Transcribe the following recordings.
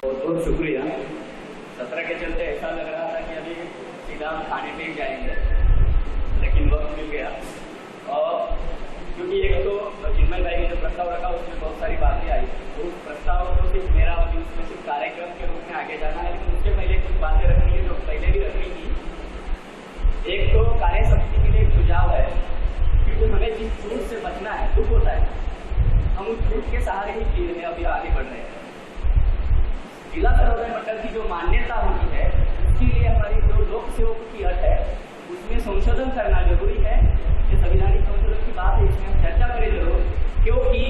बहुत बहुत शुक्रिया। सत्र के चलते ऐसा लग रहा था कि अभी सीधा हम खाने पे ही जाएंगे, लेकिन वक्त मिल गया। और क्योंकि एक तो चिन्मय भाई ने जो प्रस्ताव रखा उसमें बहुत सारी बातें आई, तो उस प्रस्ताव को सिर्फ मेरा और उसमें सिर्फ कार्यक्रम के रूप में आगे जाना है, लेकिन उसके पहले कुछ बातें रखनी है जो पहले भी रखनी थी। एक तो कार्य समिति के लिए एक सुझाव है, क्योंकि हमें जिस झूठ से बचना है, दुख होता है, हम उस झूठ के सहारे ही चीज में अभी आगे बढ़ रहे हैं। जिला सर्वोदय मंडल की जो मान्यता होती है, उसके लिए हमारी जो लोक सेवकों की अट है उसमें संशोधन करना जरूरी है। ये संवैधानिक संशोधन की बात है, इसमें हम चर्चा करें जरूर, क्योंकि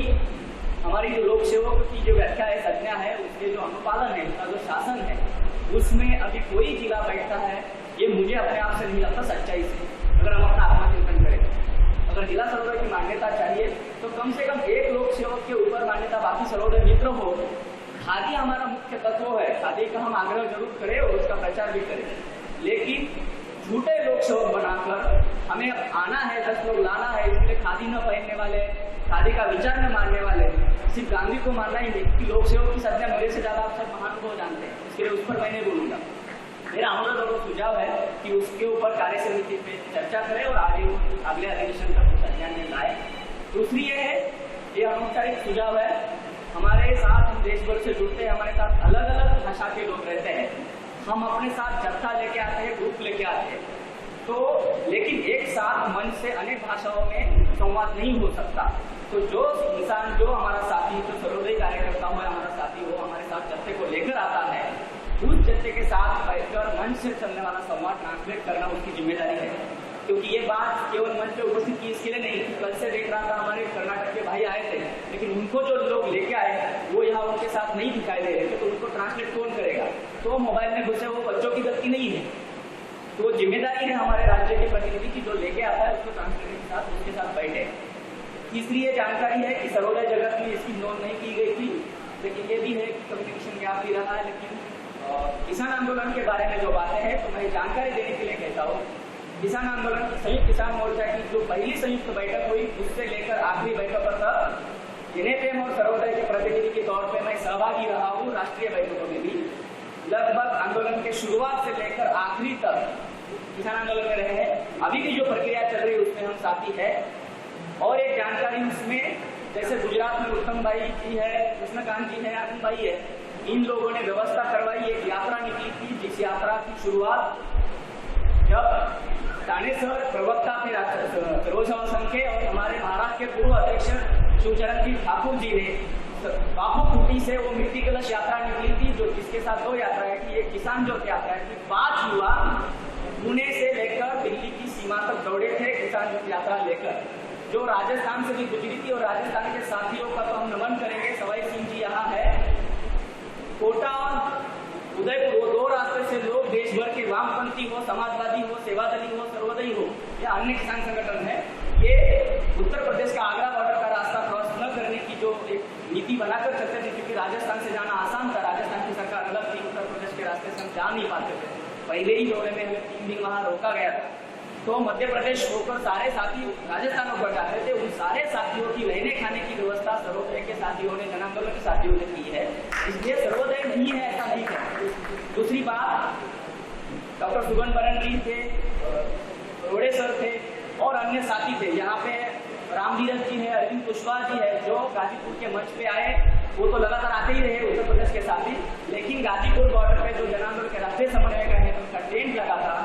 हमारी जो लोक सेवकों की जो व्याख्या है, संज्ञा है, उसके जो अनुपालन है, उसका जो शासन है, उसमें अभी कोई जिला बैठता है, ये मुझे अपने आप से नहीं लगता सच्चाई से। अगर हम अपना आत्मचिंतन करें, अगर जिला सर्वोदय की मान्यता चाहिए तो कम से कम एक लोक सेवक के ऊपर मान्यता, बाकी सर्वोदय मित्र हो। खादी हमारा मुख्य तत्व है, खादी का हम आग्रह जरूर करें और उसका प्रचार भी करें, लेकिन झूठे लोक सेवक बनाकर हमें आना है, 10 लोग लाना है, इसलिए खादी न पहनने वाले, खादी का विचार न मानने वाले, सिर्फ गांधी को मानना ही नहीं, कि लोक सेवक की संज्ञा मेरे से ज्यादा आप सब महानुभव जानते हैं, इसके लिए उस पर मैं नहीं बोलूंगा। मेरा अनुरोध और सुझाव है कि उसके ऊपर कार्य समिति पे चर्चा करें और अगले अधिवेशन तक संज्ञान में लाए। दूसरी ये अनौपचारिक सुझाव है, हमारे साथ हम देश भर से जुड़ते हैं, हमारे साथ अलग अलग भाषा के लोग रहते हैं, हम अपने साथ जत्था लेके आते हैं, ग्रुप लेके आते हैं, तो लेकिन एक साथ मन से अनेक भाषाओं में संवाद नहीं हो सकता। तो जो इंसान, जो हमारा साथी, जो सर्वोदय कार्यकर्ता हो, हमारा साथी हो, हमारे साथ जत्थे को लेकर आता है, उस जत्थे के साथ बैठकर मंच से चलने वाला संवाद ट्रांसलेट करना उसकी जिम्मेदारी है। क्योंकि ये बात केवल मंच पे उपस्थित की इसके लिए नहीं, कल से देख रहा था हमारे कर्नाटक के भाई आए थे, लेकिन उनको जो लोग लेके आए वो यहाँ उनके साथ नहीं दिखाई दे रहे थे, तो उनको ट्रांसलेट कौन करेगा? तो मोबाइल में घुसे वो बच्चों की गलती नहीं है, तो जिम्मेदारी है हमारे राज्य के प्रतिनिधि की, जो लेके आता है उसको ट्रांसलेटर के साथ उसके साथ बैठे। तीसरी ये जानकारी है कि सर्वोदय जगत में इसकी नोंद नहीं की गई थी, लेकिन ये भी है कि कम्युनिकेशन गैप भी रहा है। लेकिन किसान आंदोलन के बारे में जो बातें हैं, तो मैं जानकारी देने के लिए कहता हूँ, किसान आंदोलन, संयुक्त किसान मोर्चा की जो पहली संयुक्त बैठक हुई, उससे लेकर आखिरी बैठक तक एनएपीएम और सर्वोदय के प्रतिनिधि के तौर पे मैं सहभागी रहा हूँ। राष्ट्रीय बैठकों में भी लगभग आंदोलन के शुरुआत से लेकर आखिरी तक किसान आंदोलन में रहे हैं। अभी की जो प्रक्रिया चल रही है उसमें हम साथी है। और एक जानकारी उसमें, जैसे गुजरात में उत्तम भाई जी है, कृष्णकांत जी है, आनंद भाई है, इन लोगों ने व्यवस्था करवाई, एक यात्रा निकली थी, जिस यात्रा की शुरुआत जब थानेसर प्रवक्ता थे सर्वसेवा संघ के और हमारे महाराष्ट्र के पूर्व अध्यक्ष शिवचरण जी ठाकुर जी ने बापू कुटी से वो मिट्टी कलश यात्रा निकली थी, जो जिसके साथ 2 यात्राएं थी। एक किसान जो यात्रा थी, 5 युवा पुणे से लेकर दिल्ली की सीमा तक दौड़े थे किसान यात्रा लेकर, जो राजस्थान से भी गुजरी थी। और राजस्थान के साथियों का तो हम नमन करेंगे, सवाई सिंह जी यहाँ है, कोटा उदयपुर, वो 2 रास्ते से लोग देश भर के वामपंथी हो, समाजवादी हो, सेवादली हो, सर्वोदयी हो या अन्य किसान संगठन है, ये उत्तर प्रदेश का आगरा बॉर्डर का रास्ता क्रॉस न करने की जो एक नीति बनाकर चलते थे, क्योंकि राजस्थान से जाना आसान था, राजस्थान की सरकार अलग थी, उत्तर प्रदेश के रास्ते से हम जा नहीं पाते थे। पहले ही दौरे में हमें 3 दिन वहां रोका गया था। तो मध्य प्रदेश होकर सारे साथी राजस्थान होकर जा रहे थे, उन सारे साथियों की रहने खाने की व्यवस्था सर्वोदय के साथियों ने, जन आंदोलन के साथियों ने की है, इसलिए सर्वोदय नहीं है ऐसा नहीं है। दूसरी बात, डॉक्टर सुगन बरन जी थे, रोड़े सर थे और अन्य साथी थे। यहाँ पे रामधीरज जी है, अरविंद कुशवाहा जी है, जो गाजीपुर के मंच पे आए, वो तो लगातार आते ही रहे उत्तर प्रदेश के साथी, लेकिन गाजीपुर बॉर्डर पे जो जन आंदोलन के राष्ट्रीय समन्वयक है, उनका टेंट लगा था,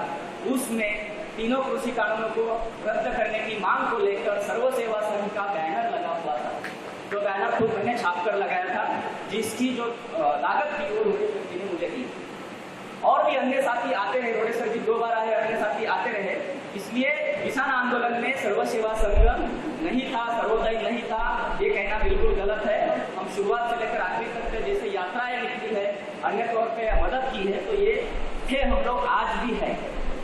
उसमें तीनों कृषि कानूनों को रद्द करने की मांग को लेकर सर्व सेवा संघ का बैनर लगा हुआ था, जो बैनर खुद मैंने छाप कर लगाया था, जिसकी जो लागत थी वो रोडेसर जी ने मुझे दी। और भी अन्य साथी आते रहे, रोडेसर जी 2 बार आए, अन्य साथी आते रहे। इसलिए किसान आंदोलन में सर्व सेवा संघ नहीं था, सर्वोदय नहीं था, ये कहना बिल्कुल गलत है। हम शुरुआत से लेकर आखिरी तक जैसे यात्राएं निकली है, अन्य तौर पर मदद की है, तो ये थे हम लोग, आज भी है।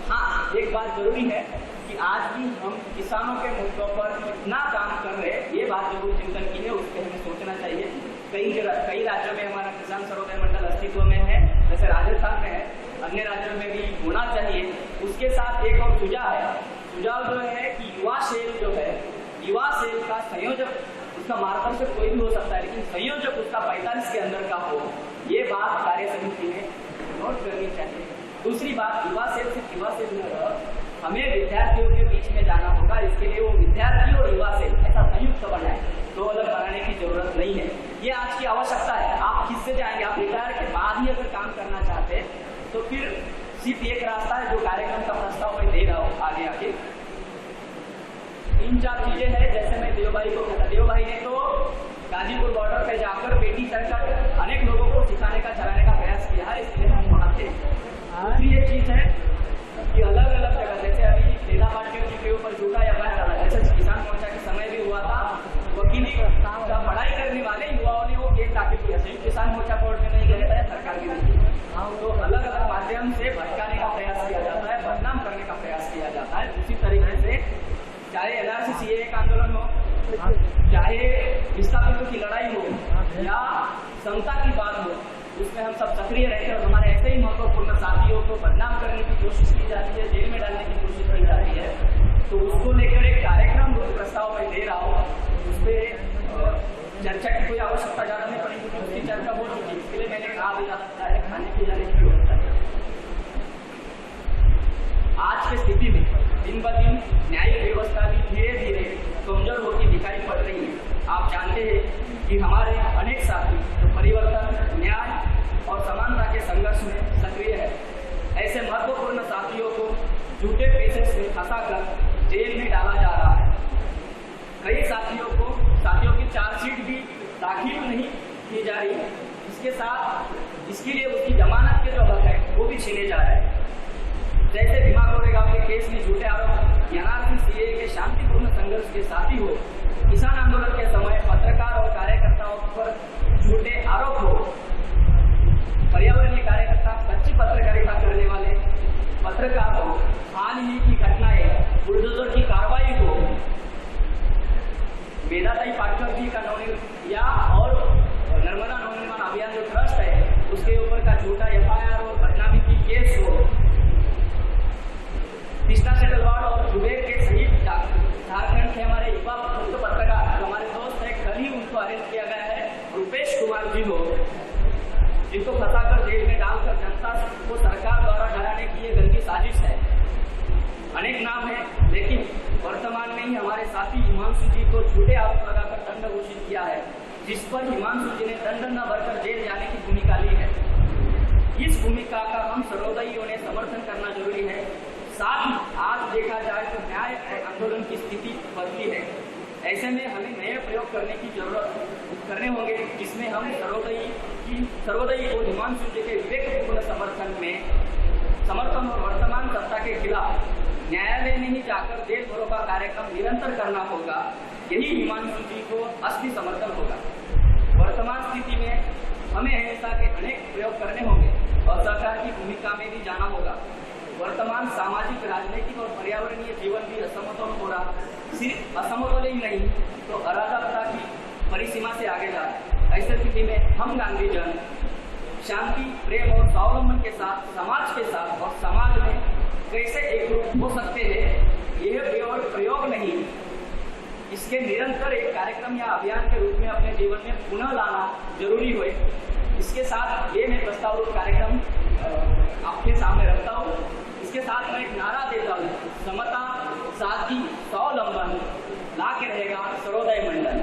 हाँ, एक बात जरूरी है कि आज भी हम किसानों के मुद्दों पर कितना काम कर रहे हैं, ये बात जरूर चिंतन की है, उस पर हमें सोचना चाहिए। कई राज्यों में हमारा किसान सर्वोदय मंडल अस्तित्व में है, जैसे राजस्थान में है, अन्य राज्यों में भी होना चाहिए। उसके साथ एक और सुझाव जो है कि युवा सेल जो है, युवा सेल का संयोजक उसका मार्गदर्शक कोई भी हो सकता है, लेकिन संयोजक उसका 45 के अंदर का हो, ये बात कार्य समिति में नोट करनी चाहिए। दूसरी बात, युवा सेल सिर्फ युवा सेल न रह, हमें विद्यार्थियों के बीच में जाना होगा। इसके लिए वो विद्यार्थी और युवा सेल ऐसा संयुक्त बनाए, दो अलग बनाने की जरूरत नहीं है। ये आज की आवश्यकता है। आप किससे जाएंगे? आप रिटायर के बाद ही अगर काम करना चाहते हैं तो फिर सिर्फ एक रास्ता है, जो कार्यक्रम का प्रस्ताव मैं दे रहा हूँ आगे आके। 3-4 चीजें हैं, जैसे मैं देव भाई को कहता, देव भाई ने तो गाजीपुर बॉर्डर पे जाकर बेटी चढ़कर अनेक लोगों को सिखाने का, चलाने का प्रयास किया है, इसलिए हम वहाँ थे। दूसरी एक चीज है कि अलग अलग जगह, जैसे अभी लेला पाटियों जी के ऊपर झूठा या बहर डाला, जैसे किसान मोर्चा के समय भी हुआ था, वकीली का पढ़ाई करने वाले युवाओं ने वो केस दाखिल किया, किसान मोर्चा कोर्ट में नहीं गया था, सरकार की नहीं। तो अलग अलग माध्यम से भटकाने का प्रयास किया जाता है, बदनाम करने का प्रयास किया जाता है। उसी तरीके से चाहे एनआरसी सीएए का आंदोलन हो, चाहे विस्थापितों की लड़ाई हो या समता की बात हो, उसमें हम सब सक्रिय रहते हैं और हमारे ऐसे ही महत्वपूर्ण साथियों को बदनाम करने की कोशिश की जाती है, जेल में डालने की कोशिश की जाती है। तो उसको लेकर एक कार्यक्रम प्रस्ताव मैं दे रहा हूँ, उस पर चर्चा की कोई आवश्यकता ज्यादा नहीं पड़ेगी, क्योंकि उसकी चर्चा हो चुकी है। इसके लिए मैंने कहा भी डायरेक्ट खाने की जाने की व्यवस्था है। आज की स्थिति में दिन ब दिन न्यायिक व्यवस्था भी धीरे धीरे कमजोर होती दिखाई पड़ रही है। आप जानते हैं कि हमारे अनेक साथी जो परिवर्तन, न्याय और समानता के संघर्ष में सक्रिय है, ऐसे महत्वपूर्ण साथियों को झूठे केसेस में फंसाकर जेल में डाला जा रहा है। कई साथियों की चार्जशीट भी दाखिल नहीं की जा रही है। इसके साथ इसके लिए उसकी जमानत के जो हक है वो भी छीने जा रहे हैं। जैसे भीमा कोरेगांव के केस में झूठे आरोप एनआरसी सीएए के शांतिपूर्ण संघर्ष के साथी हो, किसान आंदोलन के समय पत्रकार और कार्यकर्ताओं पर झूठे आरोप हो, पर्यावरणीय कार्यकर्ता, सच्ची पत्रकारिता करने वाले पत्रकार हो, हाल ही की घटनाएं, बुलडोजर की कार्रवाई हो, वेदाताई पाटकर जी का या और नर्मदा नवनिर्माण अभियान जो ट्रस्ट है उसके ऊपर का झूठा एफआईआर और बदनामी की केस हो, कृष्णा सेटलवाड़ और जुबेर के शहीद झारखंड के हमारे युवा पत्रकार जो हमारे दोस्त है, कल ही उनको अरेस्ट किया गया है, रुपेश कुमार जी हो, जिनको फंसाकर जेल में डालकर जनता को सरकार द्वारा डराने की ये गंदी साजिश है। अनेक नाम है, लेकिन वर्तमान में ही हमारे साथी हिमांशु जी को झूठे आरोप लगाकर दंड घोषित किया है, जिस पर हिमांशु जी ने दंड न भरकर जेल जाने की भूमिका ली है। इस भूमिका का हम सर्वोदयियों ने समर्थन करना जरूरी है। साथ ही आज देखा जाए तो न्याय और आंदोलन की स्थिति बदली है। ऐसे में हमें नए प्रयोग करने होंगे, जिसमें हम सर्वोदयी को हिमांशु जी के विवेकपूर्ण समर्थन और वर्तमान सत्ता के खिलाफ न्यायालय में ही जाकर देश भरो का कार्यक्रम निरंतर करना होगा। यही हिमांशु जी को असली समर्थन होगा। वर्तमान स्थिति में हमें अहिंसा के अनेक प्रयोग करने होंगे और सरकार की भूमिका में भी जाना होगा। वर्तमान सामाजिक, राजनीतिक और पर्यावरणीय जीवन भी असमतोल हो रहा, सिर्फ असमतोल ही नहीं तो अराजकता की परिसीमा से आगे जा रहा है। ऐसी स्थिति में हम गांधी जन शांति, प्रेम और स्वावलंबन के साथ समाज के साथ और समाज में कैसे एकरूप हो सकते हैं, यह केवल प्रयोग नहीं, इसके निरंतर एक कार्यक्रम या अभियान के रूप में अपने जीवन में पुनः लाना जरूरी हो। इसके साथ ये मैं प्रस्ताव रूप कार्यक्रम आपके सामने रखता हूँ। इसके साथ मैं एक नारा देता हूँ, समता, शांति, स्वावलंबन ला के रहेगा सर्वोदय मंडल।